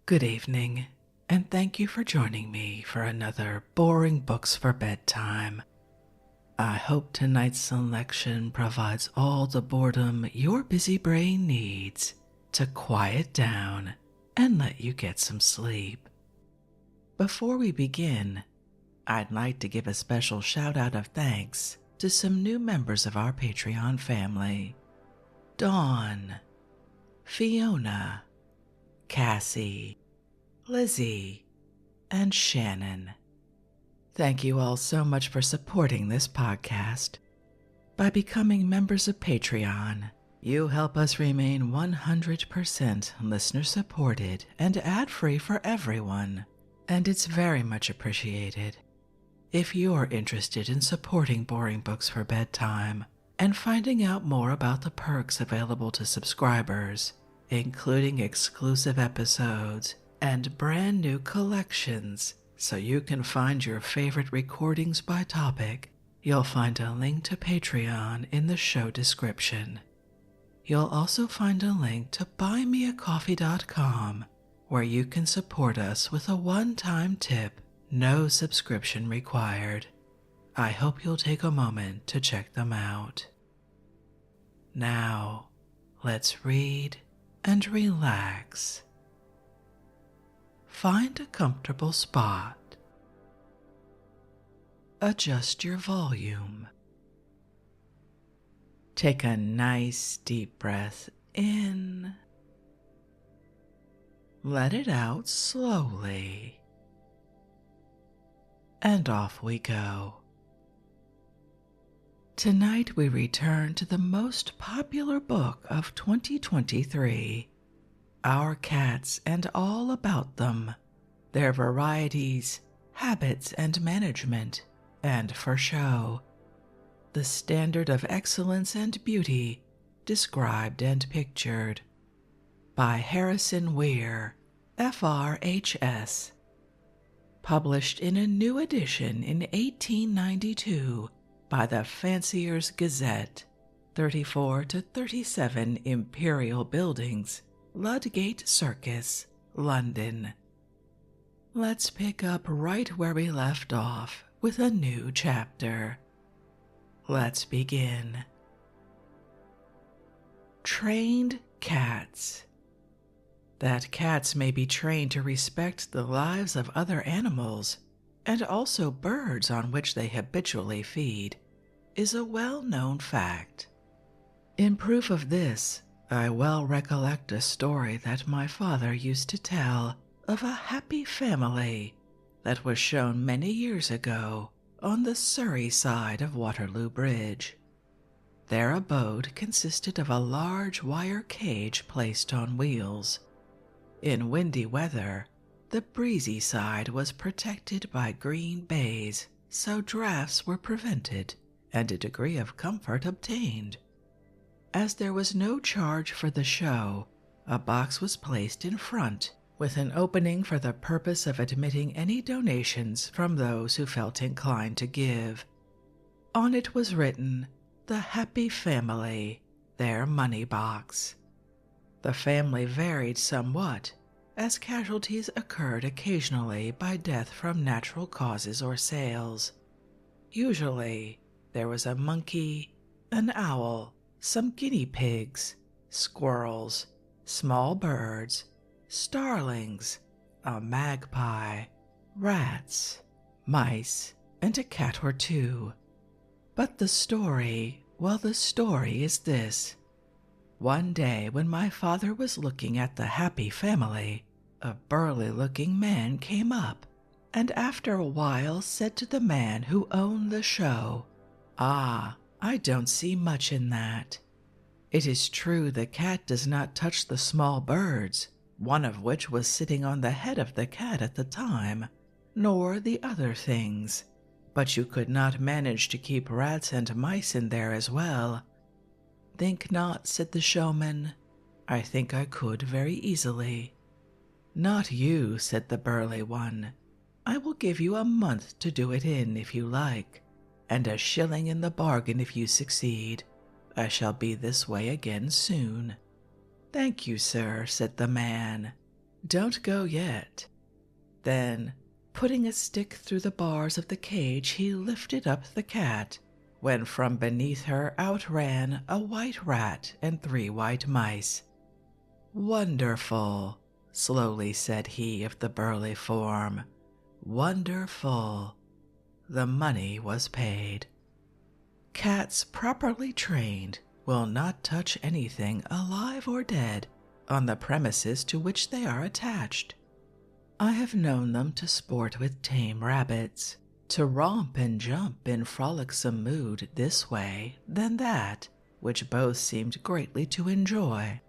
Good evening, and thank you for joining me for another Boring Books for Bedtime. I hope tonight's selection provides all the boredom your busy brain needs to quiet down and let you get some sleep. Before we begin, I'd like to give a special shout out of thanks to some new members of our Patreon family: Dawn, Fiona, Cassie, Lizzie, and Shannon. Thank you all so much for supporting this podcast. By becoming members of Patreon, you help us remain 100% listener supported and ad-free for everyone, and it's very much appreciated. If you're interested in supporting Boring Books for Bedtime and finding out more about the perks available to subscribers, including exclusive episodes and brand new collections so you can find your favorite recordings by topic, you'll find a link to Patreon in the show description. You'll also find a link to buymeacoffee.com where you can support us with a one-time tip, no subscription required. I hope you'll take a moment to check them out. Now, let's read and relax. Find a comfortable spot. Adjust your volume. Take a nice deep breath in. Let it out slowly. And off we go. Tonight we return to the most popular book of 2023, Our Cats and All About Them, Their Varieties, Habits and Management, and For Show, the Standard of Excellence and Beauty, Described and Pictured, by Harrison Weir, FRHS. Published in a new edition in 1892 by the Fancier's Gazette, 34 to 37 Imperial Buildings, Ludgate Circus, London. Let's pick up right where we left off with a new chapter. Let's begin. Trained cats. That cats may be trained to respect the lives of other animals, and also birds on which they habitually feed, is a well-known fact. In proof of this, I well recollect a story that my father used to tell of a happy family that was shown many years ago on the Surrey side of Waterloo Bridge. Their abode consisted of a large wire cage placed on wheels. In windy weather, the breezy side was protected by green baize, so drafts were prevented and a degree of comfort obtained. As there was no charge for the show, a box was placed in front with an opening for the purpose of admitting any donations from those who felt inclined to give. On it was written, "The Happy Family, Their Money Box." The family varied somewhat, as casualties occurred occasionally by death from natural causes or sales. Usually, there was a monkey, an owl, some guinea pigs, squirrels, small birds, starlings, a magpie, rats, mice, and a cat or two. But the story is this. One day when my father was looking at the Happy Family, a burly-looking man came up, and after a while said to the man who owned the show, "Ah, I don't see much in that. It is true the cat does not touch the small birds, one of which was sitting on the head of the cat at the time, nor the other things, but you could not manage to keep rats and mice in there as well." "Think not," said the showman. "I think I could very easily." "Not you," said the burly one. "I will give you a month to do it in if you like, and a shilling in the bargain if you succeed. I shall be this way again soon." "Thank you, sir," said the man. Don't go yet." Then, putting a stick through the bars of the cage, he lifted up the cat, when from beneath her outran a white rat and 3 white mice. "Wonderful," slowly said he of the burly form. "Wonderful." The money was paid. Cats properly trained will not touch anything alive or dead on the premises to which they are attached. I have known them to sport with tame rabbits, to romp and jump in frolicsome mood this way, then that, which both seemed greatly to enjoy.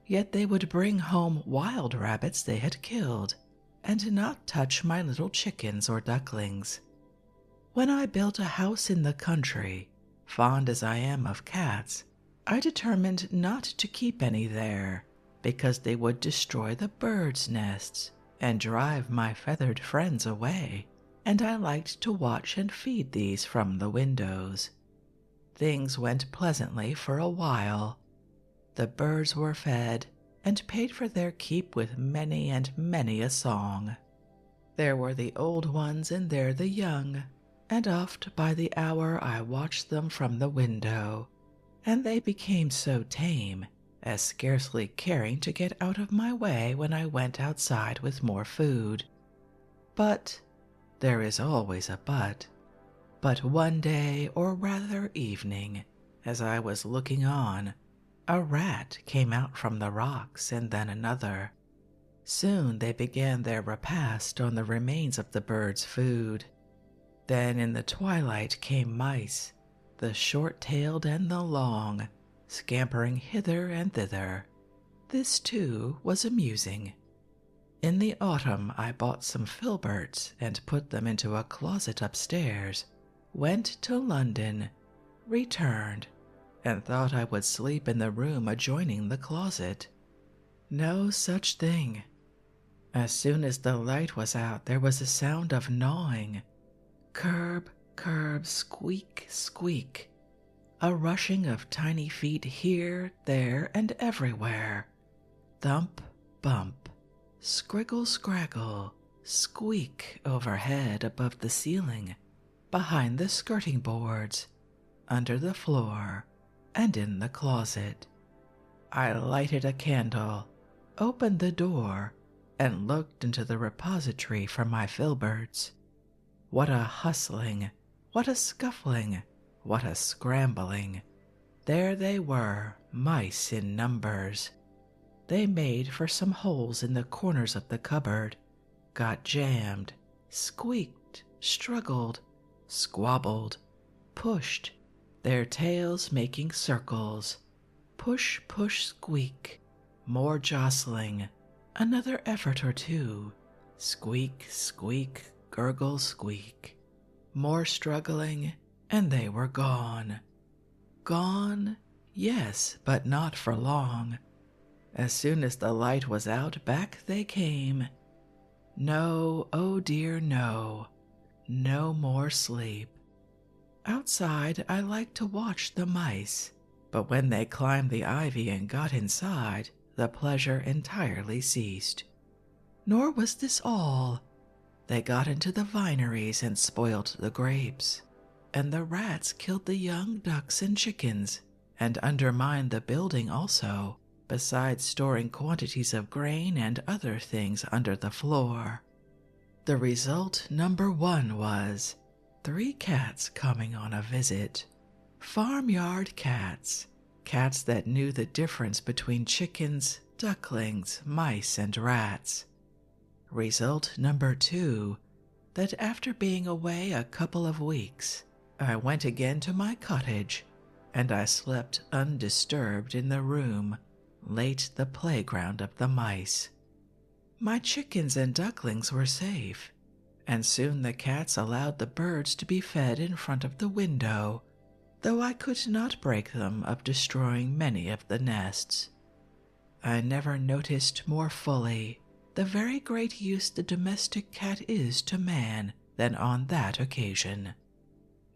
Yet they would bring home wild rabbits they had killed, and not touch my little chickens or ducklings. When I built a house in the country, fond as I am of cats, I determined not to keep any there, because they would destroy the birds' nests and drive my feathered friends away, and I liked to watch and feed these from the windows. Things went pleasantly for a while. The birds were fed and paid for their keep with many and many a song. There were the old ones and there the young, and oft by the hour I watched them from the window, and they became so tame as scarcely caring to get out of my way when I went outside with more food. But, there is always a but one day, or rather evening, as I was looking on, a rat came out from the rocks and then another. Soon they began their repast on the remains of the birds' food. Then in the twilight came mice, the short-tailed and the long, scampering hither and thither. This, too, was amusing. In the autumn I bought some filberts and put them into a closet upstairs, went to London, returned, and thought I would sleep in the room adjoining the closet. No such thing. As soon as the light was out, there was a sound of gnawing. Curb, curb, squeak, squeak. A rushing of tiny feet here, there, and everywhere. Thump, bump, scriggle, scraggle, squeak overhead above the ceiling, behind the skirting boards, under the floor, and in the closet. I lighted a candle, opened the door, and looked into the repository for my filberts. What a hustling, what a scuffling, what a scrambling. There they were, mice in numbers. They made for some holes in the corners of the cupboard, got jammed, squeaked, struggled, squabbled, pushed, their tails making circles. Push, push, squeak. More jostling. Another effort or two. Squeak, squeak, gurgle, squeak. More struggling, and they were gone. Gone? Yes, but not for long. As soon as the light was out, back they came. No, oh dear, no. No more sleep. Outside, I liked to watch the mice, but when they climbed the ivy and got inside, the pleasure entirely ceased. Nor was this all. They got into the vineries and spoilt the grapes, and the rats killed the young ducks and chickens, and undermined the building also, besides storing quantities of grain and other things under the floor. The result number 1 was 3 cats coming on a visit. Farmyard cats. Cats that knew the difference between chickens, ducklings, mice, and rats. Result number 2, that after being away a couple of weeks, I went again to my cottage, and I slept undisturbed in the room, late the playground of the mice. My chickens and ducklings were safe, and soon the cats allowed the birds to be fed in front of the window, though I could not break them of destroying many of the nests. I never noticed more fully the very great use the domestic cat is to man than on that occasion.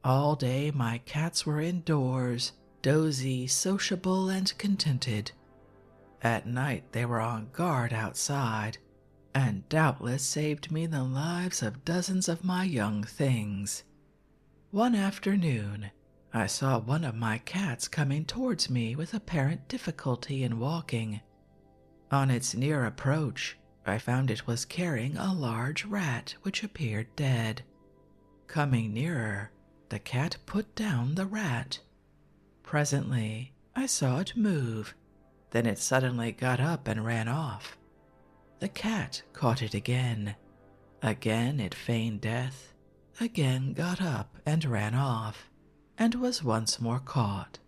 All day my cats were indoors, dozy, sociable, and contented. At night they were on guard outside, and doubtless saved me the lives of dozens of my young things. One afternoon, I saw one of my cats coming towards me with apparent difficulty in walking. On its near approach, I found it was carrying a large rat which appeared dead. Coming nearer, the cat put down the rat. Presently, I saw it move. Then it suddenly got up and ran off. The cat caught it again. Again it feigned death, again got up and ran off, and was once more caught.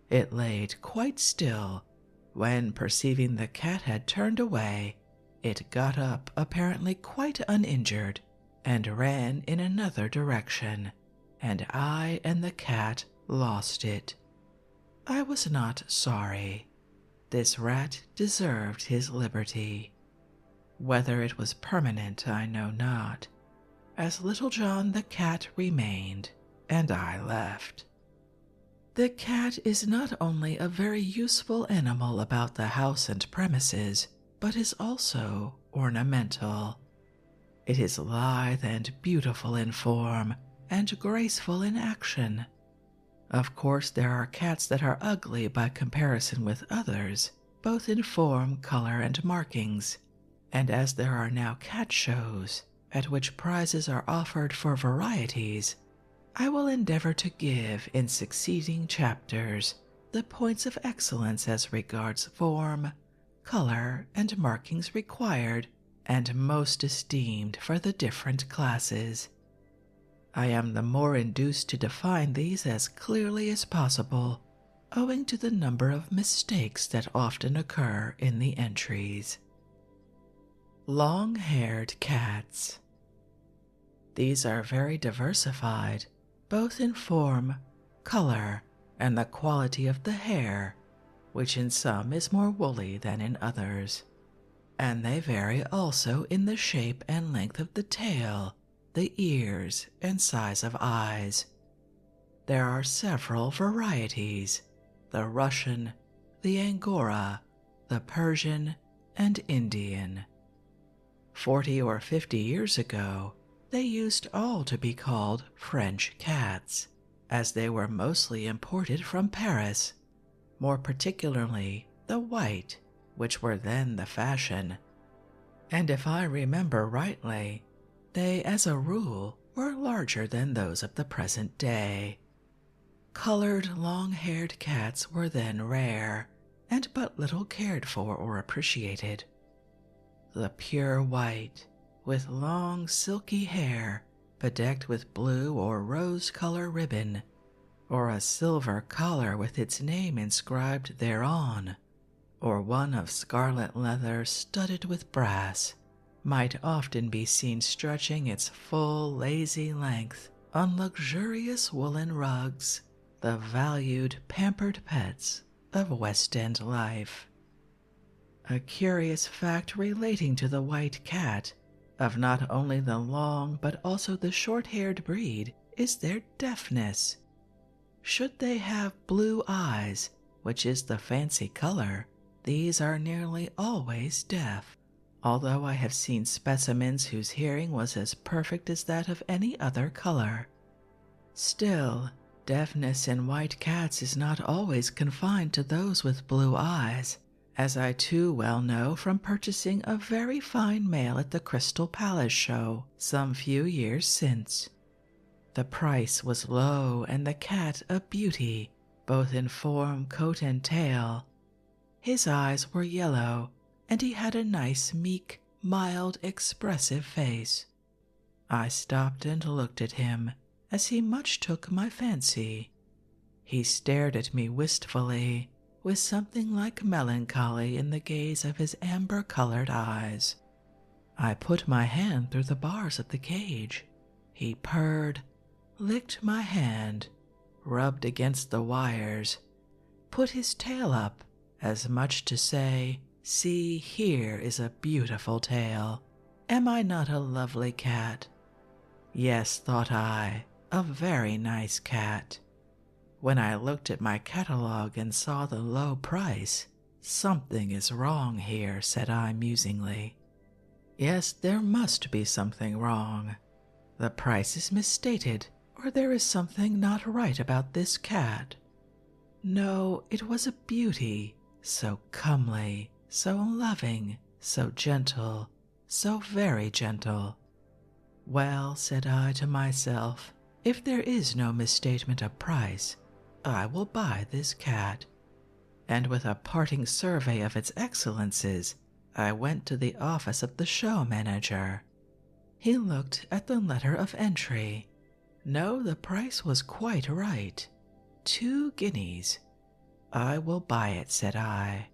It laid quite still, when, perceiving the cat had turned away, it got up apparently quite uninjured, and ran in another direction, and I and the cat lost it. I was not sorry. This rat deserved his liberty. Whether it was permanent I know not, as Little John the cat remained, and I left. The cat is not only a very useful animal about the house and premises, but is also ornamental. It is lithe and beautiful in form, and graceful in action. Of course, there are cats that are ugly by comparison with others, both in form, color, and markings, and as there are now cat shows, at which prizes are offered for varieties, I will endeavor to give in succeeding chapters the points of excellence as regards form, color, and markings required and most esteemed for the different classes. I am the more induced to define these as clearly as possible, owing to the number of mistakes that often occur in the entries. Long-haired cats. These are very diversified, both in form, color, and the quality of the hair, which in some is more woolly than in others. And they vary also in the shape and length of the tail, the ears, and size of eyes. There are several varieties: the Russian, the Angora, the Persian, and Indian. 40 or 50 years ago, they used all to be called French cats, as they were mostly imported from Paris, more particularly the white, which were then the fashion. And if I remember rightly, they as a rule were larger than those of the present day. Colored long-haired cats were then rare, and but little cared for or appreciated. The pure white, with long silky hair bedecked with blue or rose-color ribbon, or a silver collar with its name inscribed thereon, or one of scarlet leather studded with brass, might often be seen stretching its full, lazy length on luxurious woolen rugs, the valued, pampered pets of West End life. A curious fact relating to the white cat, of not only the long but also the short-haired breed, is their deafness. Should they have blue eyes, which is the fancy color, these are nearly always deaf, although I have seen specimens whose hearing was as perfect as that of any other color. Still, deafness in white cats is not always confined to those with blue eyes, as I too well know from purchasing a very fine male at the Crystal Palace show some few years since. The price was low and the cat a beauty, both in form, coat, and tail. His eyes were yellow, and he had a nice, meek, mild, expressive face. I stopped and looked at him, as he much took my fancy. He stared at me wistfully, with something like melancholy in the gaze of his amber-colored eyes. I put my hand through the bars of the cage. He purred, licked my hand, rubbed against the wires, put his tail up, as much to say, "See, here is a beautiful tail. Am I not a lovely cat?" Yes, thought I, a very nice cat. When I looked at my catalogue and saw the low price, "Something is wrong here," said I musingly. Yes, there must be something wrong. The price is misstated, or there is something not right about this cat. No, it was a beauty, so comely, so loving, so gentle, so very gentle. Well, said I to myself, if there is no misstatement of price, I will buy this cat. And with a parting survey of its excellences, I went to the office of the show manager. He looked at the letter of entry. No, the price was quite right. 2 guineas. I will buy it, said I.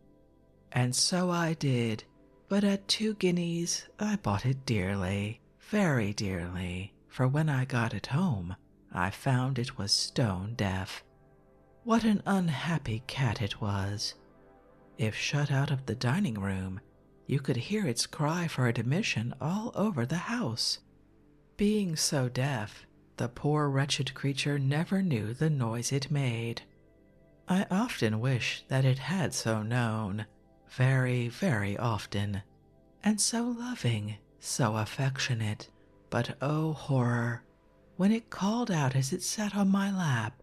And so I did, but at 2 guineas I bought it dearly, very dearly, for when I got it home, I found it was stone deaf. What an unhappy cat it was. If shut out of the dining room, you could hear its cry for admission all over the house. Being so deaf, the poor wretched creature never knew the noise it made. I often wish that it had so known, very, very often, and so loving, so affectionate. But oh horror, when it called out as it sat on my lap,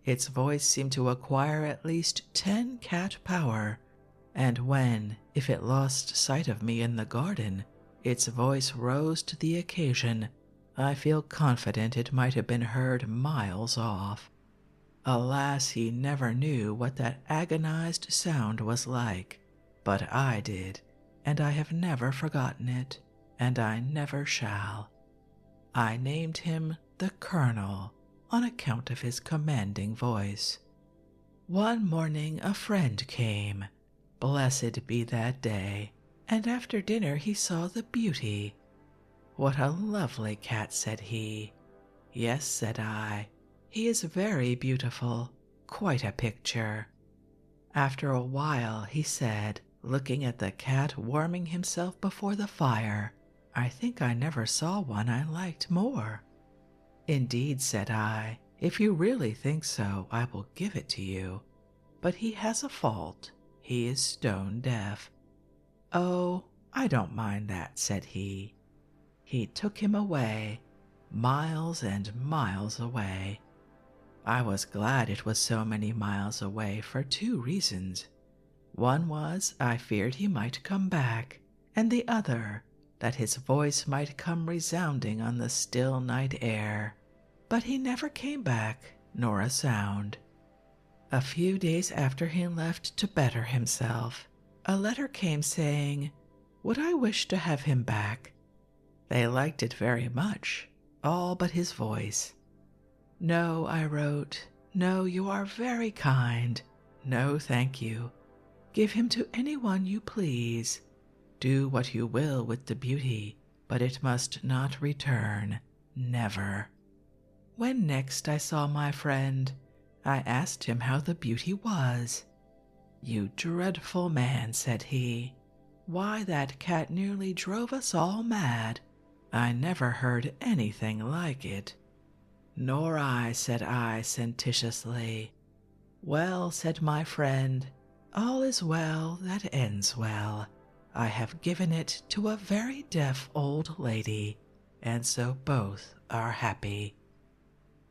its voice seemed to acquire at least 10 cat power, and when, if it lost sight of me in the garden, its voice rose to the occasion, I feel confident it might have been heard miles off. Alas, he never knew what that agonized sound was like, but I did, and I have never forgotten it, and I never shall. I named him the Colonel on account of his commanding voice. One morning a friend came, blessed be that day, and after dinner he saw the beauty. What a lovely cat, said he. Yes, said I, he is very beautiful, quite a picture. After a while he said, looking at the cat warming himself before the fire, I think I never saw one I liked more. Indeed, said I, if you really think so, I will give it to you. But he has a fault. He is stone deaf. Oh, I don't mind that, said he. He took him away, miles and miles away. I was glad it was so many miles away for 2 reasons. One was I feared he might come back, and the other, that his voice might come resounding on the still night air. But he never came back, nor a sound. A few days after he left to better himself, a letter came saying, would I wish to have him back? They liked it very much, all but his voice. No, I wrote, no, you are very kind. No, thank you. Give him to anyone you please. Do what you will with the beauty, but it must not return, never. When next I saw my friend, I asked him how the beauty was. You dreadful man, said he. Why, that cat nearly drove us all mad. I never heard anything like it. Nor I, said I sententiously. Well, said my friend, all is well that ends well. I have given it to a very deaf old lady, and so both are happy.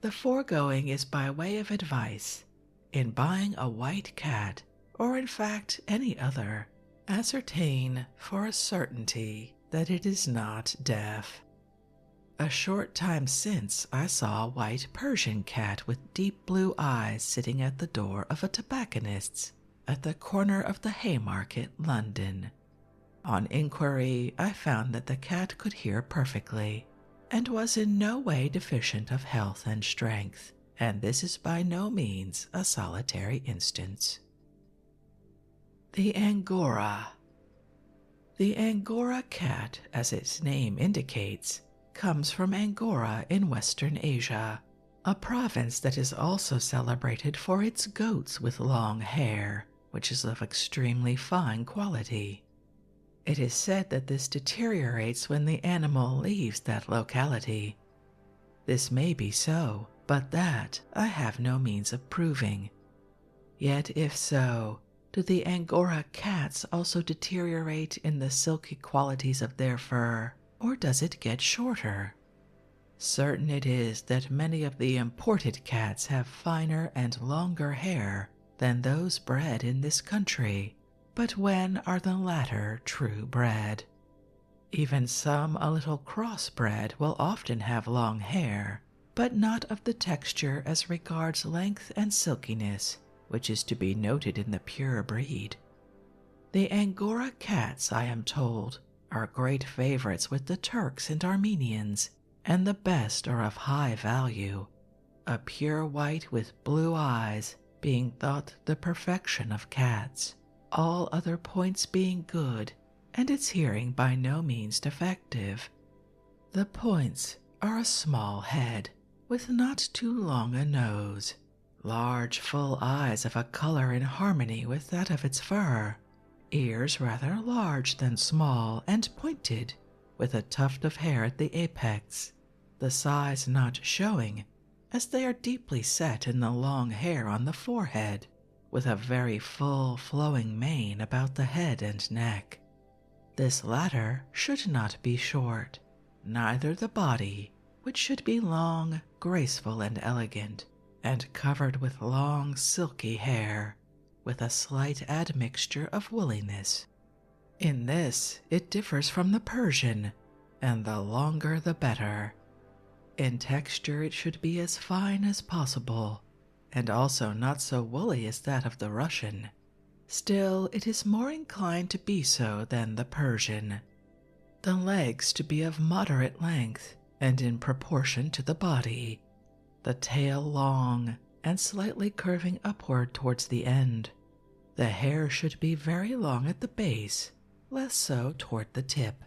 The foregoing is by way of advice. In buying a white cat, or in fact any other, ascertain for a certainty that it is not deaf. A short time since I saw a white Persian cat with deep blue eyes sitting at the door of a tobacconist's at the corner of the Haymarket, London. On inquiry, I found that the cat could hear perfectly, and was in no way deficient of health and strength, and this is by no means a solitary instance. The Angora. The Angora cat, as its name indicates, comes from Angora in Western Asia, a province that is also celebrated for its goats with long hair, which is of extremely fine quality. It is said that this deteriorates when the animal leaves that locality. This may be so, but that I have no means of proving. Yet if so, do the Angora cats also deteriorate in the silky qualities of their fur, or does it get shorter? Certain it is that many of the imported cats have finer and longer hair than those bred in this country, but when are the latter true bred? Even some a little crossbred will often have long hair, but not of the texture as regards length and silkiness, which is to be noted in the pure breed. The Angora cats, I am told, are great favorites with the Turks and Armenians, and the best are of high value, a pure white with blue eyes being thought the perfection of cats, all other points being good, and its hearing by no means defective. The points are a small head, with not too long a nose, large full eyes of a color in harmony with that of its fur, ears rather large than small and pointed, with a tuft of hair at the apex, the size not showing, as they are deeply set in the long hair on the forehead, with a very full flowing mane about the head and neck. This latter should not be short, neither the body, which should be long, graceful, and elegant, and covered with long silky hair, with a slight admixture of woolliness. In this it differs from the Persian, and the longer the better. In texture it should be as fine as possible, and also not so woolly as that of the Russian. Still, it is more inclined to be so than the Persian. The legs to be of moderate length, and in proportion to the body, the tail long and slightly curving upward towards the end. The hair should be very long at the base, less so toward the tip.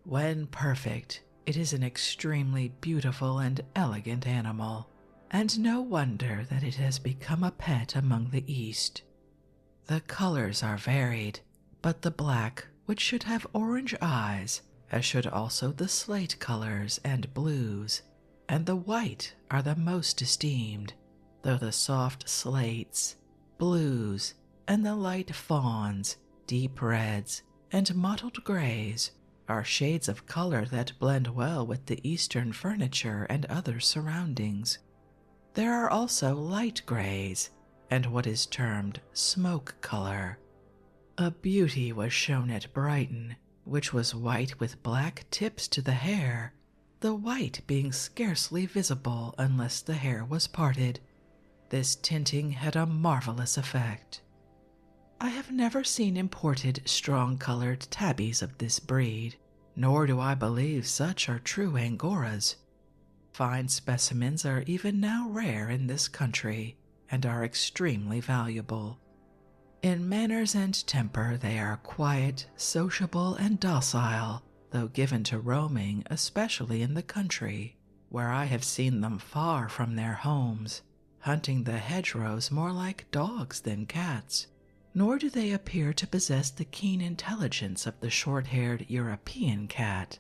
When perfect, it is an extremely beautiful and elegant animal, and no wonder that it has become a pet among the East. The colors are varied, but the black, which should have orange eyes, as should also the slate colors and blues, and the white are the most esteemed, though the soft slates, blues, and the light fawns, deep reds, and mottled grays are shades of color that blend well with the Eastern furniture and other surroundings. There are also light grays, and what is termed smoke color. A beauty was shown at Brighton, which was white with black tips to the hair, the white being scarcely visible unless the hair was parted. This tinting had a marvelous effect. I have never seen imported strong-colored tabbies of this breed, nor do I believe such are true Angoras. Fine specimens are even now rare in this country, and are extremely valuable. In manners and temper they are quiet, sociable, and docile, though given to roaming, especially in the country, where I have seen them far from their homes, hunting the hedgerows more like dogs than cats. Nor do they appear to possess the keen intelligence of the short-haired European cat.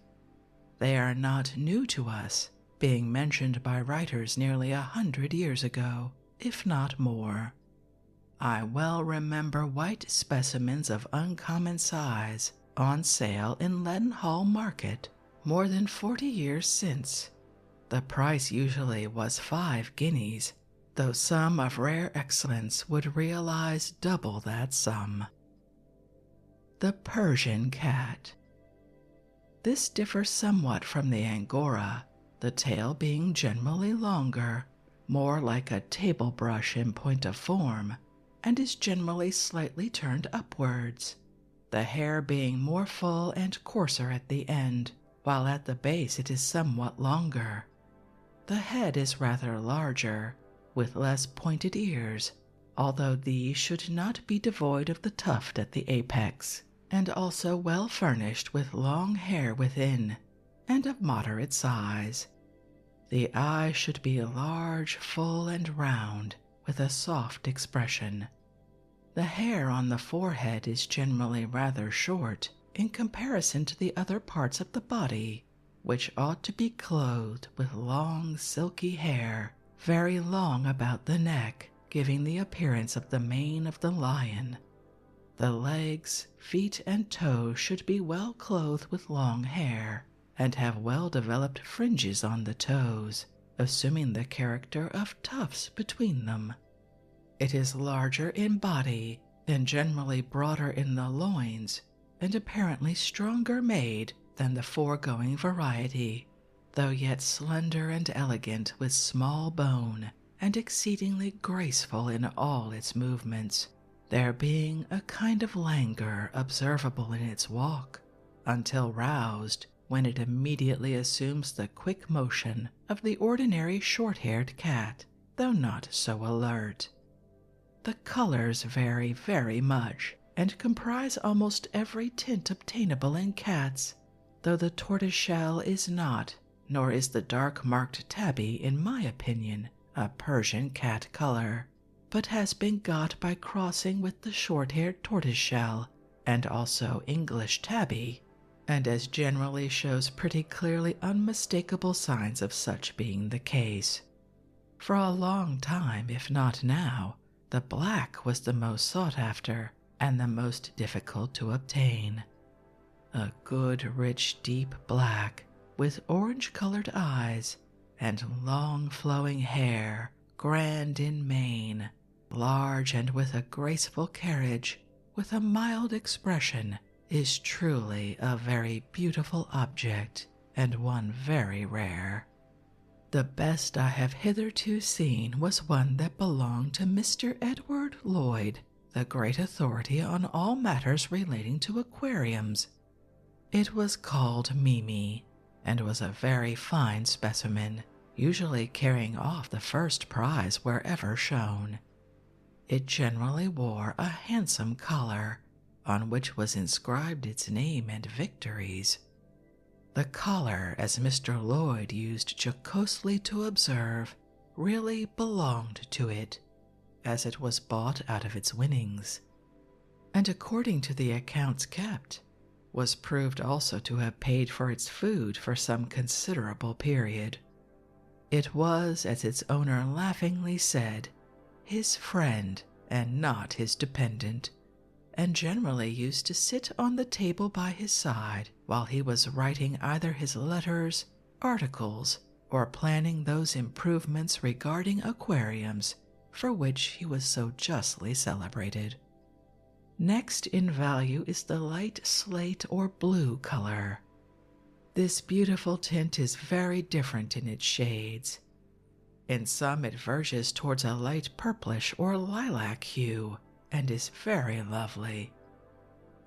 They are not new to us, being mentioned by writers nearly 100 years ago, if not more. I well remember white specimens of uncommon size on sale in Leadenhall Market more than 40 years since. The price usually was 5 guineas, though some of rare excellence would realize double that sum. The Persian cat. This differs somewhat from the Angora, the tail being generally longer, more like a table brush in point of form, and is generally slightly turned upwards, the hair being more full and coarser at the end, while at the base it is somewhat longer. The head is rather larger, with less pointed ears, although these should not be devoid of the tuft at the apex, and also well furnished with long hair within, and of moderate size. The eye should be large, full, and round, with a soft expression. The hair on the forehead is generally rather short in comparison to the other parts of the body, which ought to be clothed with long, silky hair, very long about the neck, giving the appearance of the mane of the lion, The legs, feet, and toes should be well clothed with long hair and have well-developed fringes on the toes, assuming the character of tufts between them. It is larger in body and generally broader in the loins, and apparently stronger made than the foregoing variety, though yet slender and elegant with small bone and exceedingly graceful in all its movements, there being a kind of languor observable in its walk, until roused, when it immediately assumes the quick motion of the ordinary short-haired cat, though not so alert. The colors vary very much, and comprise almost every tint obtainable in cats, though the tortoiseshell is not, nor is the dark-marked tabby, in my opinion, a Persian cat color, but has been got by crossing with the short-haired tortoiseshell, and also English tabby, and as generally shows pretty clearly unmistakable signs of such being the case. For a long time, if not now, the black was the most sought after and the most difficult to obtain. A good, rich, deep black, with orange-colored eyes and long flowing hair, grand in mane, large and with a graceful carriage, with a mild expression, is truly a very beautiful object, and one very rare. The best I have hitherto seen was one that belonged to Mr. Edward Lloyd, the great authority on all matters relating to aquariums. It was called Mimi, and was a very fine specimen, usually carrying off the first prize wherever shown. It generally wore a handsome collar, on which was inscribed its name and victories. The collar, as Mr. Lloyd used jocosely to observe, really belonged to it, as it was bought out of its winnings, and according to the accounts kept, was proved also to have paid for its food for some considerable period. It was, as its owner laughingly said, his friend and not his dependent, and generally used to sit on the table by his side while he was writing either his letters, articles, or planning those improvements regarding aquariums for which he was so justly celebrated. Next in value is the light slate or blue color. This beautiful tint is very different in its shades. In some it verges towards a light purplish or lilac hue, and is very lovely.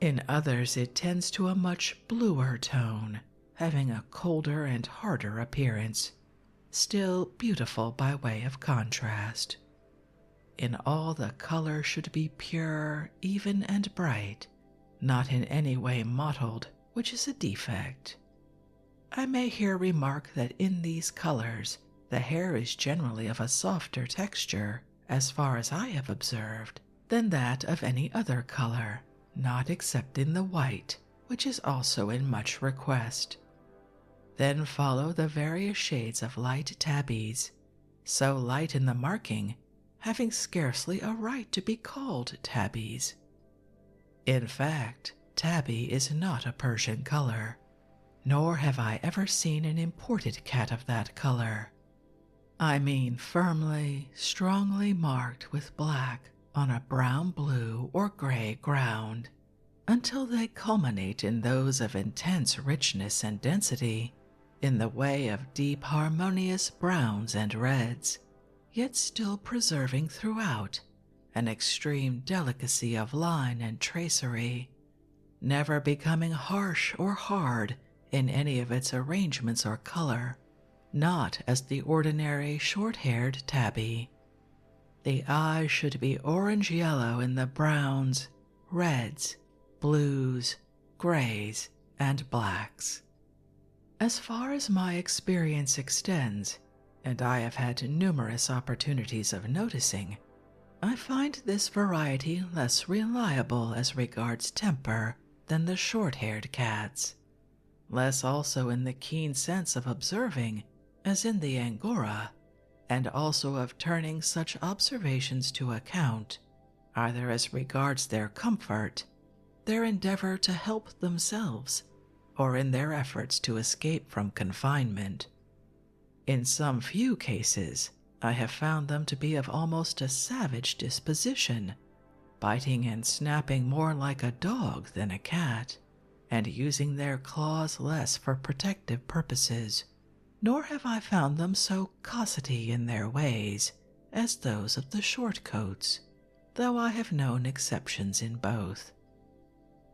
In others it tends to a much bluer tone, having a colder and harder appearance, still beautiful by way of contrast. In all, the color should be pure, even, and bright, not in any way mottled, which is a defect. I may here remark that in these colors the hair is generally of a softer texture, as far as I have observed, than that of any other color, not excepting the white, which is also in much request. Then follow the various shades of light tabbies, so light in the marking, having scarcely a right to be called tabbies. In fact, tabby is not a Persian color, nor have I ever seen an imported cat of that color. I mean firmly, strongly marked with black on a brown-blue or gray ground, until they culminate in those of intense richness and density, in the way of deep harmonious browns and reds, yet still preserving throughout an extreme delicacy of line and tracery, never becoming harsh or hard in any of its arrangements or color, not as the ordinary short-haired tabby. The eyes should be orange-yellow in the browns, reds, blues, grays, and blacks. As far as my experience extends, and I have had numerous opportunities of noticing, I find this variety less reliable as regards temper than the short-haired cats, less also in the keen sense of observing as in the Angora, and also of turning such observations to account, either as regards their comfort, their endeavor to help themselves, or in their efforts to escape from confinement. In some few cases, I have found them to be of almost a savage disposition, biting and snapping more like a dog than a cat, and using their claws less for protective purposes, nor have I found them so cossetty in their ways as those of the short coats, though I have known exceptions in both.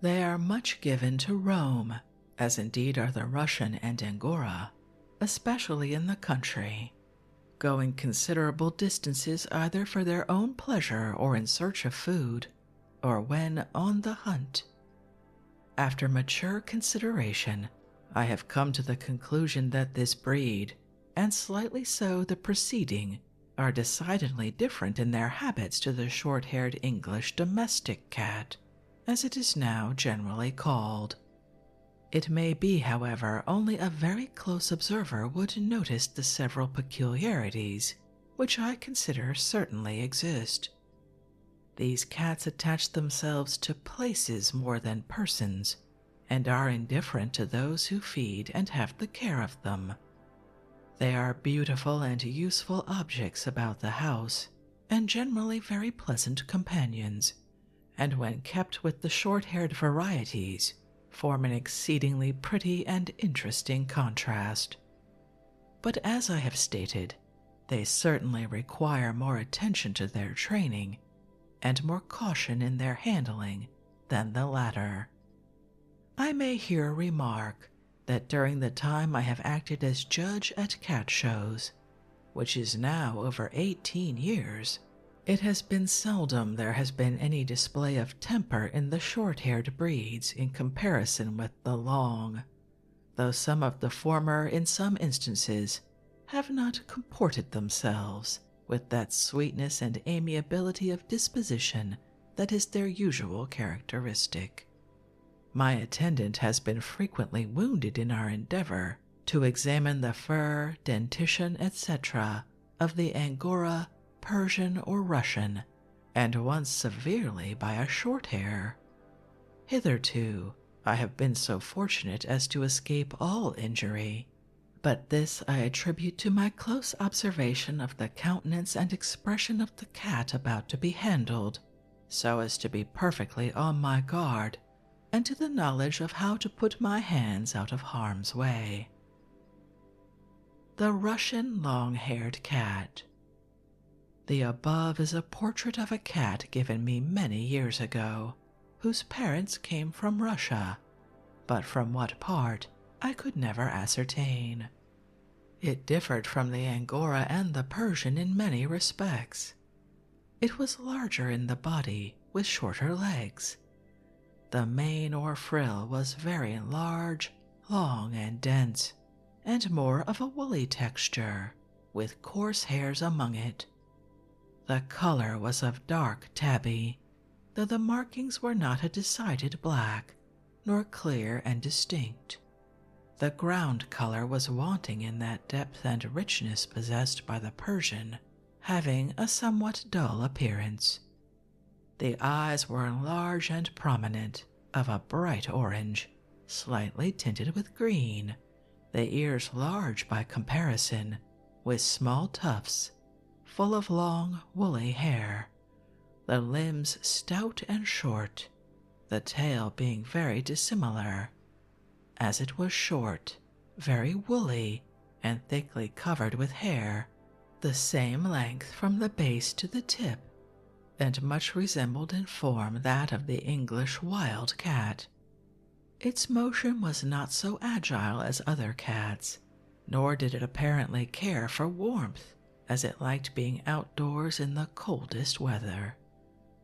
They are much given to roam, as indeed are the Russian and Angora, especially in the country, going considerable distances either for their own pleasure or in search of food, or when on the hunt. After mature consideration, I have come to the conclusion that this breed, and slightly so the preceding, are decidedly different in their habits to the short-haired English domestic cat, as it is now generally called. It may be, however, only a very close observer would notice the several peculiarities which I consider certainly exist. These cats attach themselves to places more than persons, and are indifferent to those who feed and have the care of them. They are beautiful and useful objects about the house, and generally very pleasant companions, and when kept with the short-haired varieties, form an exceedingly pretty and interesting contrast. But as I have stated, they certainly require more attention to their training, and more caution in their handling than the latter. I may here remark that during the time I have acted as judge at cat shows, which is now over 18 years, it has been seldom there has been any display of temper in the short-haired breeds in comparison with the long, though some of the former in some instances have not comported themselves with that sweetness and amiability of disposition that is their usual characteristic. My attendant has been frequently wounded in our endeavor to examine the fur, dentition, etc. of the Angora, Persian, or Russian, and once severely by a short hair. Hitherto, I have been so fortunate as to escape all injury, but this I attribute to my close observation of the countenance and expression of the cat about to be handled, so as to be perfectly on my guard, and to the knowledge of how to put my hands out of harm's way. The Russian long-haired cat. The above is a portrait of a cat given me many years ago, whose parents came from Russia, but from what part I could never ascertain. It differed from the Angora and the Persian in many respects. It was larger in the body, with shorter legs. The mane or frill was very large, long, and dense, and more of a woolly texture, with coarse hairs among it. The color was of dark tabby, though the markings were not a decided black, nor clear and distinct. The ground color was wanting in that depth and richness possessed by the Persian, having a somewhat dull appearance. The eyes were large and prominent, of a bright orange, slightly tinted with green, the ears large by comparison, with small tufts, full of long, woolly hair, the limbs stout and short, the tail being very dissimilar, as it was short, very woolly, and thickly covered with hair, the same length from the base to the tip, and much resembled in form that of the English wild cat. Its motion was not so agile as other cats, nor did it apparently care for warmth, as it liked being outdoors in the coldest weather.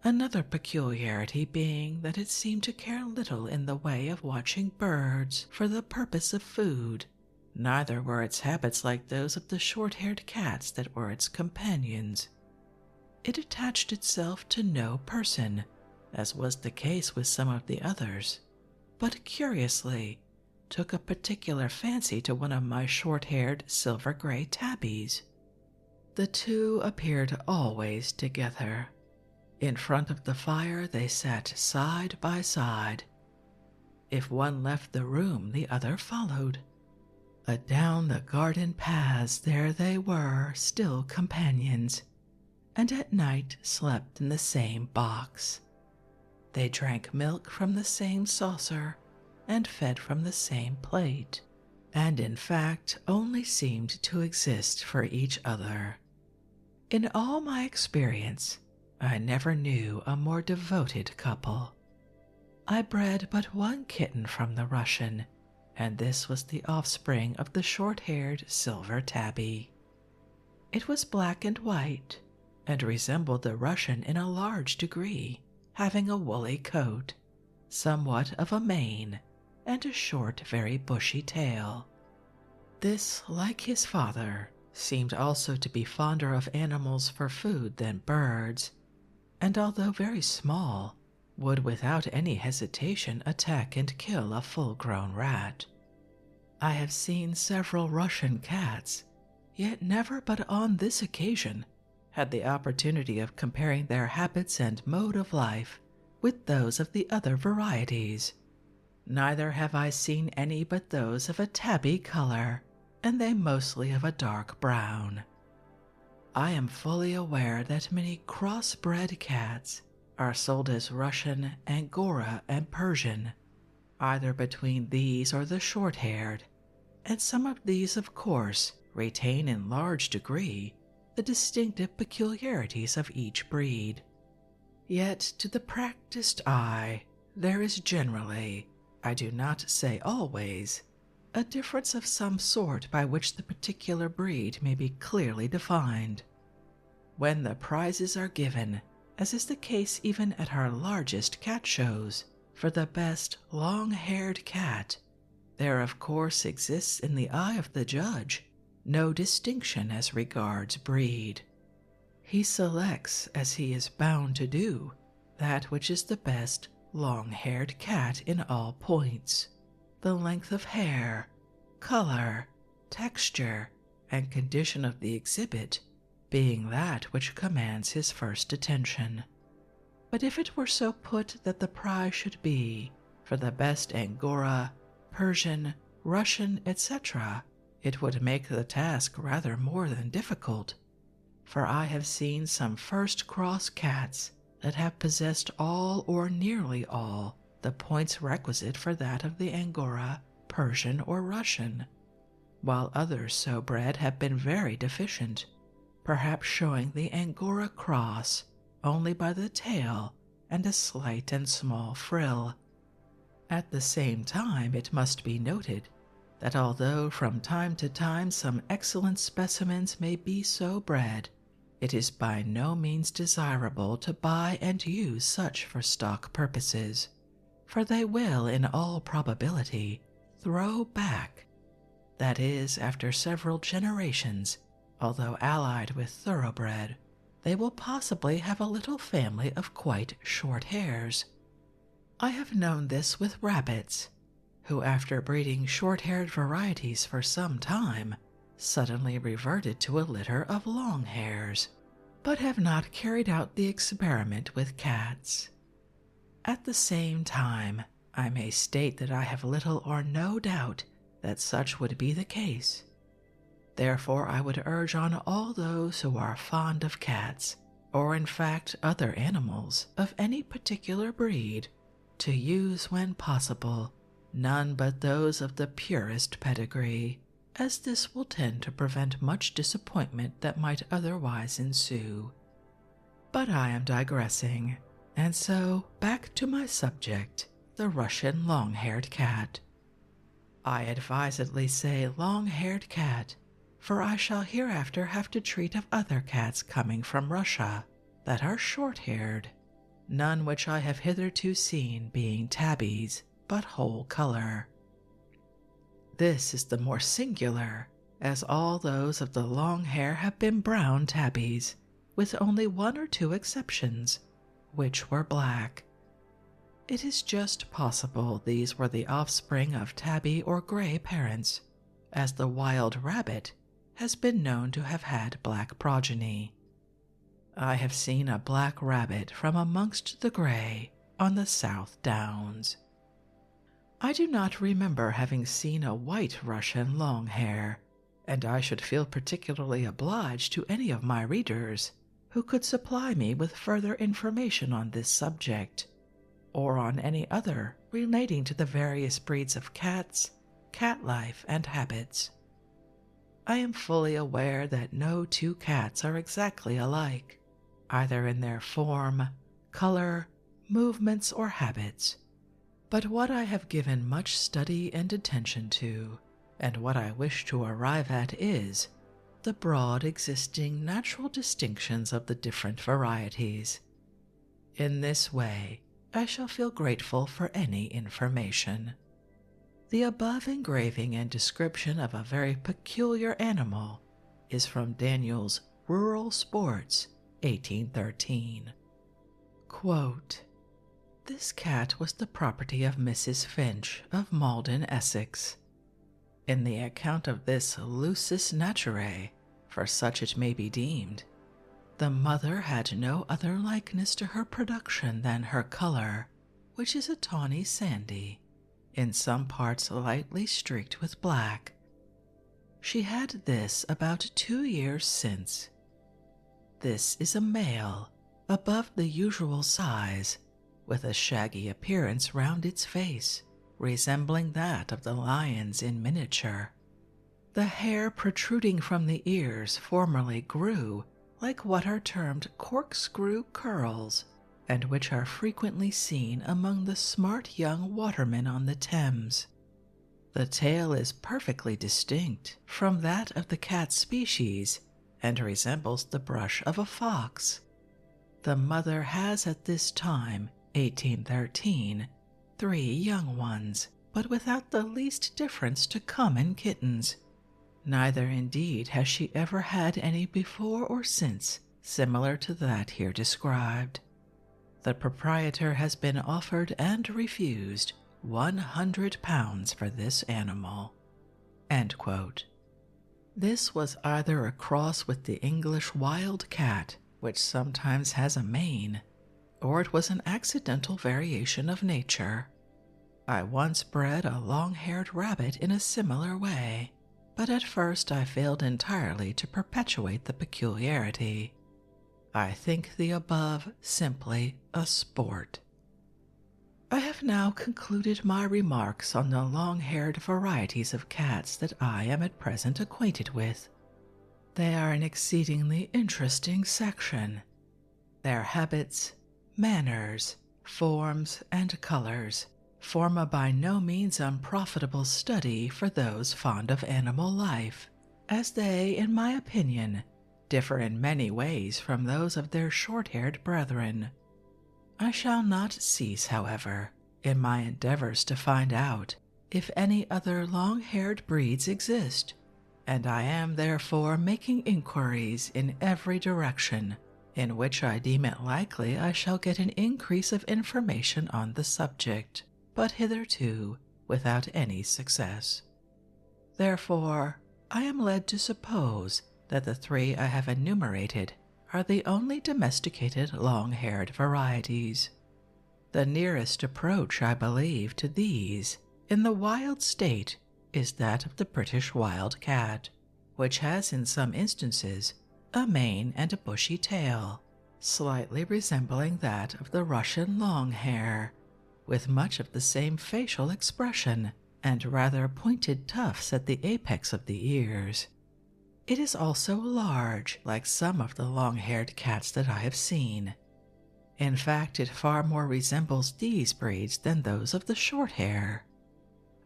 Another peculiarity being that it seemed to care little in the way of watching birds for the purpose of food, neither were its habits like those of the short-haired cats that were its companions. It attached itself to no person, as was the case with some of the others, but curiously took a particular fancy to one of my short-haired silver-gray tabbies. The two appeared always together. In front of the fire they sat side by side. If one left the room, the other followed. Adown the garden paths there they were, still companions, and at night slept in the same box. They drank milk from the same saucer and fed from the same plate, and in fact only seemed to exist for each other. In all my experience, I never knew a more devoted couple. I bred but one kitten from the Russian, and this was the offspring of the short-haired silver tabby. It was black and white, and resembled the Russian in a large degree, having a woolly coat, somewhat of a mane, and a short, very bushy tail. This, like his father, seemed also to be fonder of animals for food than birds, and although very small, would without any hesitation attack and kill a full-grown rat. I have seen several Russian cats, yet never but on this occasion had the opportunity of comparing their habits and mode of life with those of the other varieties. Neither have I seen any but those of a tabby color, and they mostly of a dark brown. I am fully aware that many cross-bred cats are sold as Russian, Angora, and Persian, either between these or the short-haired, and some of these, of course, retain in large degree the distinctive peculiarities of each breed. Yet to the practiced eye there is generally, I do not say always, a difference of some sort by which the particular breed may be clearly defined. When the prizes are given, as is the case even at our largest cat shows, for the best long-haired cat, there of course exists in the eye of the judge no distinction as regards breed. He selects, as he is bound to do, that which is the best long-haired cat in all points, the length of hair, color, texture, and condition of the exhibit being that which commands his first attention. But if it were so put that the prize should be for the best Angora, Persian, Russian, etc., it would make the task rather more than difficult, for I have seen some first-cross cats that have possessed all or nearly all the points requisite for that of the Angora, Persian, or Russian, while others so bred have been very deficient, perhaps showing the Angora cross only by the tail and a slight and small frill. At the same time, it must be noted that although from time to time some excellent specimens may be so bred, it is by no means desirable to buy and use such for stock purposes, for they will, in all probability, throw back. That is, after several generations, although allied with thoroughbred, they will possibly have a little family of quite short hairs. I have known this with rabbits, who after breeding short-haired varieties for some time, suddenly reverted to a litter of long hairs, but have not carried out the experiment with cats. At the same time, I may state that I have little or no doubt that such would be the case. Therefore I would urge on all those who are fond of cats, or in fact other animals of any particular breed, to use when possible none but those of the purest pedigree, as this will tend to prevent much disappointment that might otherwise ensue. But I am digressing, and so back to my subject, the Russian long-haired cat. I advisedly say long-haired cat, for I shall hereafter have to treat of other cats coming from Russia that are short-haired, none which I have hitherto seen being tabbies, but whole color. This is the more singular, as all those of the long hair have been brown tabbies, with only one or two exceptions, which were black. It is just possible these were the offspring of tabby or gray parents, as the wild rabbit has been known to have had black progeny. I have seen a black rabbit from amongst the gray on the South Downs. I do not remember having seen a white Russian longhair, and I should feel particularly obliged to any of my readers who could supply me with further information on this subject, or on any other relating to the various breeds of cats, cat life, and habits. I am fully aware that no two cats are exactly alike, either in their form, color, movements, or habits. But what I have given much study and attention to, and what I wish to arrive at, is the broad existing natural distinctions of the different varieties. In this way, I shall feel grateful for any information. The above engraving and description of a very peculiar animal is from Daniel's Rural Sports, 1813. Quote, "This cat was the property of Mrs. Finch of Malden, Essex. In the account of this lusus naturae, for such it may be deemed, the mother had no other likeness to her production than her color, which is a tawny sandy, in some parts lightly streaked with black. She had this about 2 years since. This is a male, above the usual size, with a shaggy appearance round its face, resembling that of the lions in miniature. The hair protruding from the ears formerly grew like what are termed corkscrew curls, and which are frequently seen among the smart young watermen on the Thames. The tail is perfectly distinct from that of the cat species, and resembles the brush of a fox. The mother has at this time, 1813, 3 young ones, but without the least difference to common kittens. Neither indeed has she ever had any before or since similar to that here described. The proprietor has been offered and refused £100 for this animal." End quote. This was either a cross with the English wild cat, which sometimes has a mane, or it was an accidental variation of nature. I once bred a long-haired rabbit in a similar way, but at first I failed entirely to perpetuate the peculiarity. I think the above simply a sport. I have now concluded my remarks on the long-haired varieties of cats that I am at present acquainted with. They are an exceedingly interesting section. Their habits, manners, forms, and colors form a by no means unprofitable study for those fond of animal life, as they, in my opinion, differ in many ways from those of their short-haired brethren. I shall not cease, however, in my endeavors to find out if any other long-haired breeds exist, and I am therefore making inquiries in every direction in which I deem it likely I shall get an increase of information on the subject, but hitherto without any success. Therefore, I am led to suppose that the 3 I have enumerated are the only domesticated long-haired varieties. The nearest approach, I believe, to these, in the wild state, is that of the British wild cat, which has in some instances a mane and a bushy tail, slightly resembling that of the Russian long-hair, with much of the same facial expression, and rather pointed tufts at the apex of the ears. It is also large, like some of the long-haired cats that I have seen. In fact, it far more resembles these breeds than those of the short hair.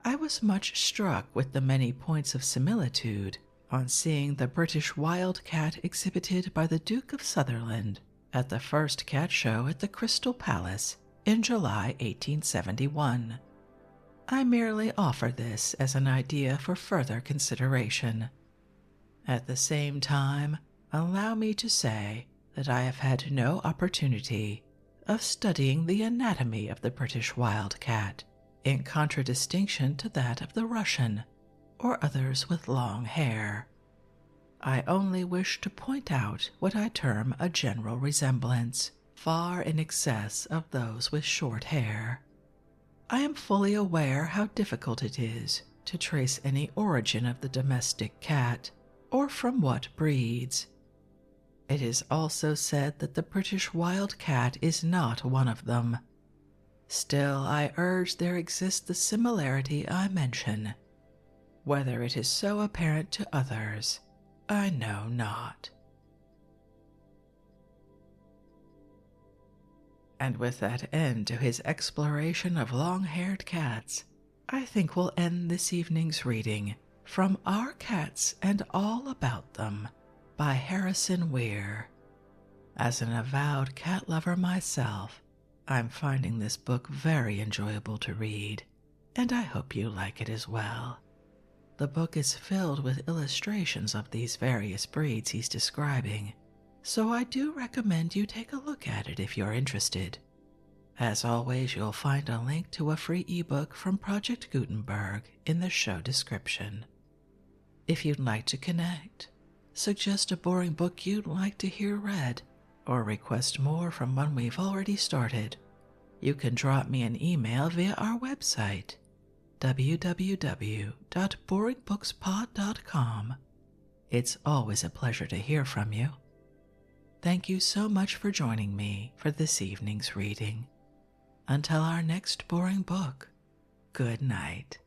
I was much struck with the many points of similitude on seeing the British wild cat exhibited by the Duke of Sutherland at the first cat show at the Crystal Palace in July 1871. I merely offer this as an idea for further consideration. At the same time, allow me to say that I have had no opportunity of studying the anatomy of the British wild cat, in contradistinction to that of the Russian, or others with long hair. I only wish to point out what I term a general resemblance, far in excess of those with short hair. I am fully aware how difficult it is to trace any origin of the domestic cat, or from what breeds. It is also said that the British wild cat is not one of them. Still, I urge there exists the similarity I mention. Whether it is so apparent to others, I know not. And with that end to his exploration of long-haired cats, I think we'll end this evening's reading from Our Cats and All About Them by Harrison Weir. As an avowed cat lover myself, I'm finding this book very enjoyable to read, and I hope you like it as well. The book is filled with illustrations of these various breeds he's describing, so I do recommend you take a look at it if you're interested. As always, you'll find a link to a free ebook from Project Gutenberg in the show description. If you'd like to connect, suggest a boring book you'd like to hear read, or request more from one we've already started, you can drop me an email via our website, www.boringbookspod.com. It's always a pleasure to hear from you. Thank you so much for joining me for this evening's reading. Until our next boring book, good night.